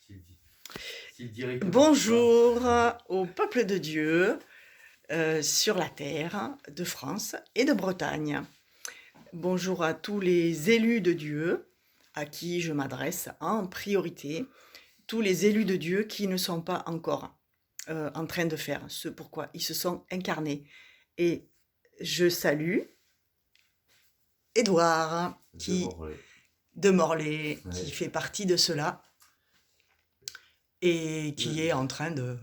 Si le direct ne marche pas. Bonjour au peuple de Dieu sur la terre de France et de Bretagne. Bonjour à tous les élus de Dieu à qui je m'adresse en priorité. Tous les élus de Dieu qui ne sont pas encore en train de faire ce pourquoi ils se sont incarnés. Et je salue Édouard de Morlaix, Ouais. qui fait partie de cela et qui est en train de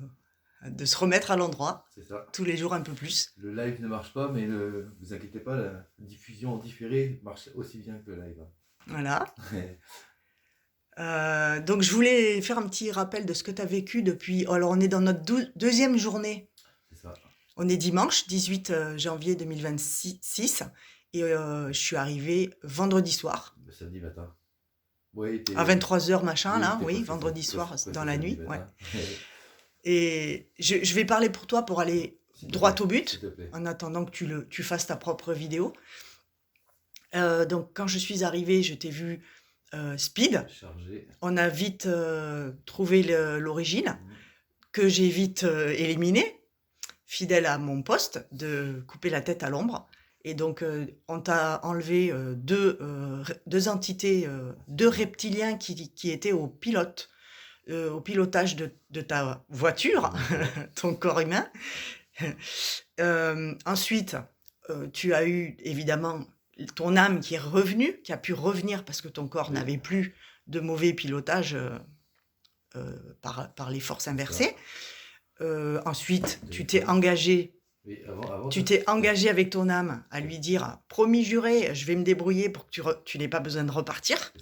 se remettre à l'endroit. C'est ça. Tous les jours un peu plus. Le live ne marche pas, mais vous inquiétez pas, la diffusion en différé marche aussi bien que le live. Voilà. Donc je voulais faire un petit rappel de ce que tu as vécu depuis... Alors on est dans notre deuxième journée. C'est ça. On est dimanche 18 janvier 2026 et je suis arrivée vendredi soir. Le samedi matin. Ouais, à 23h machin oui, là, oui, vendredi soir dans la nuit. Ouais. Et je vais parler pour toi pour aller droit au but, plaît. en attendant que tu fasses ta propre vidéo. Donc quand je suis arrivée, je t'ai vu speed. Chargé. On a vite trouvé l'origine, que j'ai vite éliminée, fidèle à mon poste de couper la tête à l'ombre. Et donc, on t'a enlevé deux entités, deux reptiliens qui étaient au pilotage de ta voiture, ton corps humain. Ensuite, tu as eu évidemment ton âme qui est revenue, qui a pu revenir parce que ton corps n'avait plus de mauvais pilotage par les forces inversées. Ensuite, tu t'es engagé. Oui, tu t'es engagé avec ton âme à lui dire « Promis juré, je vais me débrouiller pour que tu n'aies pas besoin de repartir. »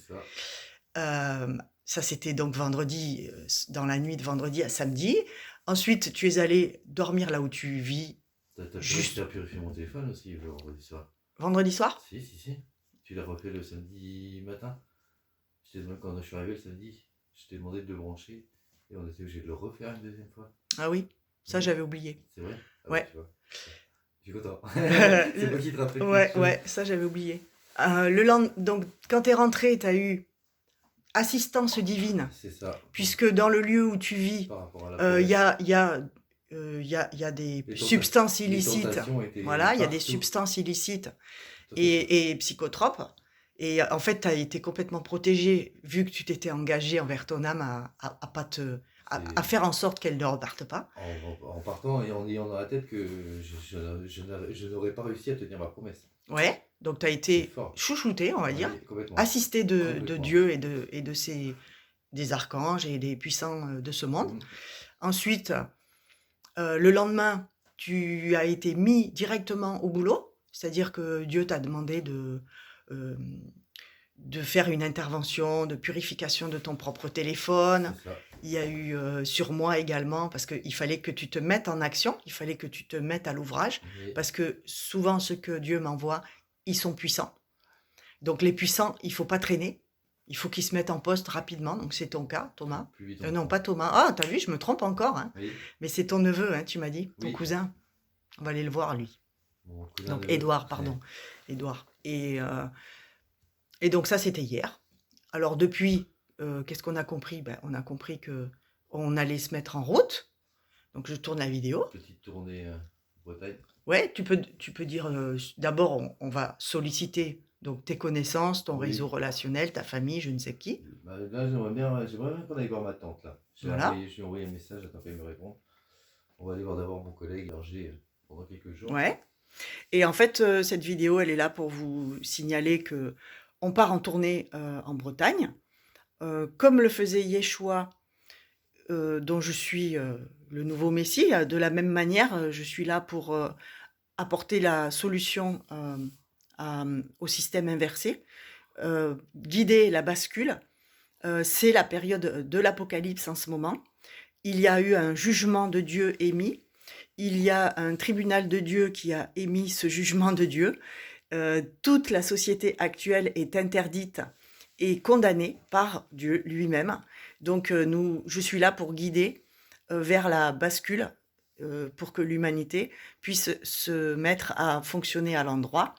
Ça, c'était donc vendredi, dans la nuit de vendredi à samedi. Ensuite, tu es allé dormir là où tu vis. Tu as purifié mon téléphone aussi le vendredi soir. Vendredi soir ? Si. Tu l'as refait le samedi matin. Quand je suis arrivé le samedi, je t'ai demandé de le brancher et on était obligé de le refaire une deuxième fois. Ah oui, ça j'avais oublié. C'est vrai ? Ouais. Tu vois. Je suis content. C'est moi qui te rappelle. Ouais, ça j'avais oublié. Donc, quand tu es rentré, tu as eu assistance divine. C'est ça. Puisque dans le lieu où tu vis, il y a des substances illicites. Voilà, il y a des substances illicites et psychotropes. Et en fait, tu as été complètement protégé, vu que tu t'étais engagé envers ton âme à faire en sorte qu'elle ne reparte pas. En partant et en ayant dans la tête que je n'aurais pas réussi à tenir ma promesse. Ouais, donc tu as été chouchouté, on va dire, assisté de Dieu et des archanges et des puissants de ce monde. Ensuite, le lendemain, tu as été mis directement au boulot, c'est-à-dire que Dieu t'a demandé de faire une intervention de purification de ton propre téléphone. Il y a eu sur moi également, parce qu'il fallait que tu te mettes en action, il fallait que tu te mettes à l'ouvrage, parce que souvent, ceux que Dieu m'envoie, ils sont puissants. Donc les puissants, il ne faut pas traîner. Il faut qu'ils se mettent en poste rapidement. Donc c'est ton cas, Thomas. Non, pas Thomas. Ah, t'as vu, je me trompe encore. Hein. Oui. Mais c'est ton neveu, hein, tu m'as dit, ton cousin. On va aller le voir, lui. Donc Édouard, pardon. Édouard. Et donc ça, c'était hier. Alors depuis, qu'est-ce qu'on a compris ? On a compris qu'on allait se mettre en route. Donc je tourne la vidéo. Petite tournée Bretagne. Ouais, tu peux dire, d'abord, on va solliciter donc tes connaissances, ton réseau relationnel, ta famille, je ne sais qui. Là, j'aimerais bien qu'on aille voir ma tante. Là. Je lui ai envoyé un message, j'attends qu'elle me réponde. On va aller voir d'abord mon collègue Hergé pendant quelques jours. Ouais. Et en fait, cette vidéo, elle est là pour vous signaler qu'on part en tournée en Bretagne. Comme le faisait Yeshua, dont je suis le nouveau Messie, de la même manière, je suis là pour apporter la solution au système inversé, guider la bascule. C'est la période de l'Apocalypse en ce moment. Il y a eu un jugement de Dieu émis. Il y a un tribunal de Dieu qui a émis ce jugement de Dieu. Toute la société actuelle est interdite et condamnée par Dieu lui-même. Donc je suis là pour guider vers la bascule, pour que l'humanité puisse se mettre à fonctionner à l'endroit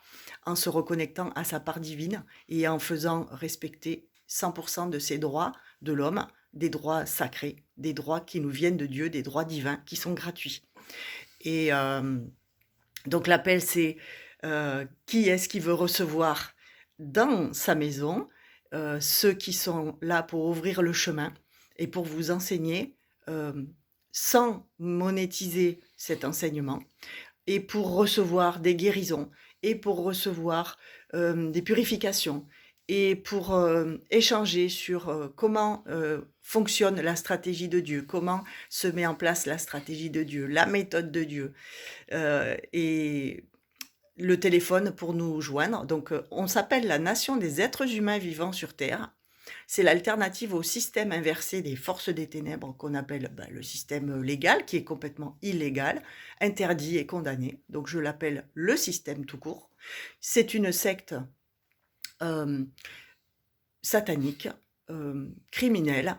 en se reconnectant à sa part divine et en faisant respecter 100% de ses droits de l'homme, des droits sacrés, des droits qui nous viennent de Dieu, des droits divins qui sont gratuits. Et donc l'appel, c'est qui est-ce qui veut recevoir dans sa maison ceux qui sont là pour ouvrir le chemin et pour vous enseigner sans monétiser cet enseignement et pour recevoir des guérisons et pour recevoir des purifications et pour échanger sur comment fonctionne la stratégie de Dieu, comment se met en place la stratégie de Dieu, la méthode de Dieu. Et le téléphone pour nous joindre. Donc, on s'appelle la nation des êtres humains vivant sur Terre. C'est l'alternative au système inversé des forces des ténèbres qu'on appelle le système légal, qui est complètement illégal, interdit et condamné. Donc, je l'appelle le système tout court. C'est une secte satanique, criminelle,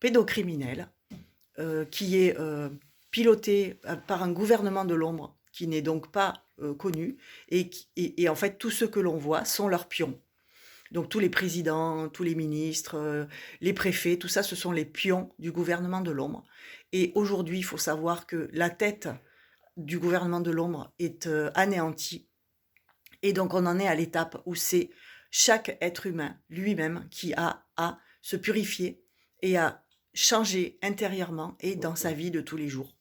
pédocriminelle, qui est pilotée par un gouvernement de l'ombre qui n'est donc pas connu, et en fait, tous ceux que l'on voit sont leurs pions. Donc tous les présidents, tous les ministres, les préfets, tout ça, ce sont les pions du gouvernement de l'ombre. Et aujourd'hui, il faut savoir que la tête du gouvernement de l'ombre est anéantie. Et donc on en est à l'étape où c'est chaque être humain lui-même qui a à se purifier et à changer intérieurement et dans sa vie de tous les jours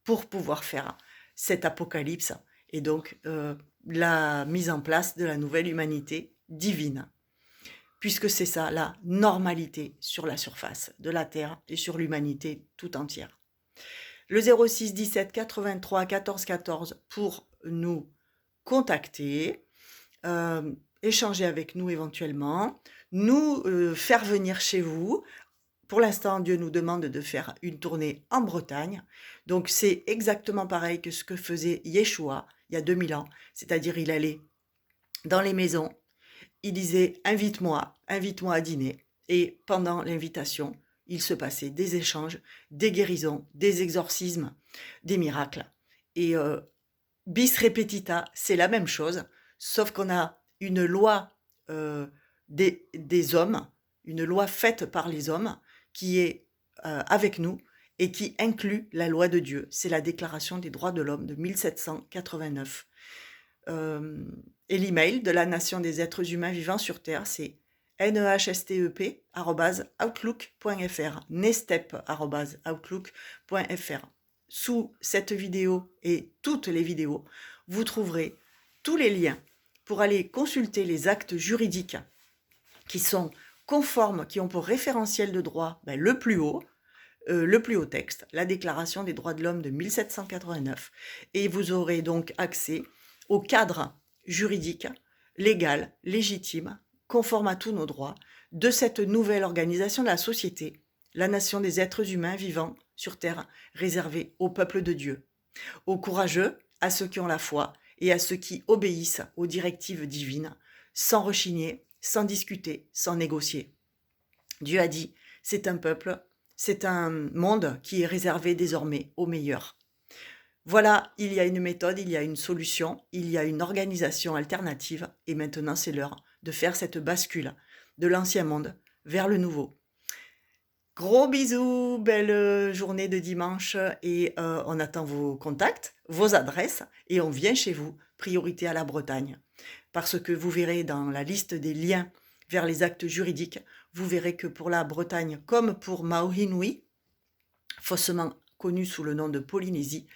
pour pouvoir faire cet apocalypse et donc la mise en place de la nouvelle humanité divine. Puisque c'est ça, la normalité sur la surface de la Terre et sur l'humanité tout entière. Le 06 17 83 14 14 pour nous contacter, échanger avec nous éventuellement, nous faire venir chez vous. Pour l'instant, Dieu nous demande de faire une tournée en Bretagne. Donc, c'est exactement pareil que ce que faisait Yeshua il y a 2000 ans. C'est-à-dire, il allait dans les maisons, il disait « invite-moi à dîner ». Et pendant l'invitation, il se passait des échanges, des guérisons, des exorcismes, des miracles. Et bis repetita, c'est la même chose, sauf qu'on a une loi des hommes, une loi faite par les hommes, qui est avec nous et qui inclut la loi de Dieu. C'est la Déclaration des droits de l'homme de 1789. Et l'email de la nation des êtres humains vivant sur Terre, c'est nehstep@outlook.fr, nestep@outlook.fr. Sous cette vidéo et toutes les vidéos, vous trouverez tous les liens pour aller consulter les actes juridiques qui sont conformes, qui ont pour référentiel de droit le plus haut texte, la Déclaration des droits de l'homme de 1789. Et vous aurez donc accès au cadre juridique, légal, légitime, conforme à tous nos droits, de cette nouvelle organisation de la société, la nation des êtres humains vivant sur Terre, réservée au peuple de Dieu, aux courageux, à ceux qui ont la foi et à ceux qui obéissent aux directives divines, sans rechigner, sans discuter, sans négocier. Dieu a dit, c'est un peuple, c'est un monde qui est réservé désormais aux meilleurs. Voilà, il y a une méthode, il y a une solution, il y a une organisation alternative, et maintenant c'est l'heure de faire cette bascule de l'ancien monde vers le nouveau. Gros bisous, belle journée de dimanche, et on attend vos contacts, vos adresses, et on vient chez vous, priorité à la Bretagne. Parce que vous verrez dans la liste des liens vers les actes juridiques, vous verrez que pour la Bretagne, comme pour Maui, faussement connu sous le nom de Polynésie,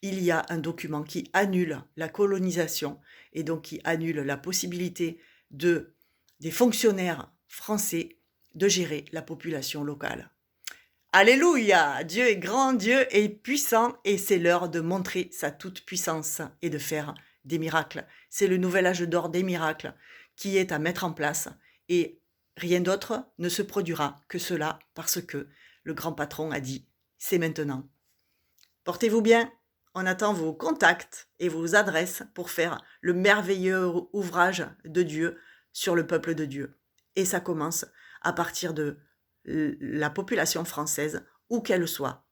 il y a un document qui annule la colonisation et donc qui annule la possibilité des fonctionnaires français de gérer la population locale. Alléluia! Dieu est grand, Dieu est puissant, et c'est l'heure de montrer sa toute-puissance et de faire des miracles. C'est le nouvel âge d'or des miracles qui est à mettre en place, et rien d'autre ne se produira que cela, parce que le grand patron a dit « c'est maintenant ». Portez-vous bien, on attend vos contacts et vos adresses pour faire le merveilleux ouvrage de Dieu sur le peuple de Dieu. Et ça commence à partir de la population française, où qu'elle soit,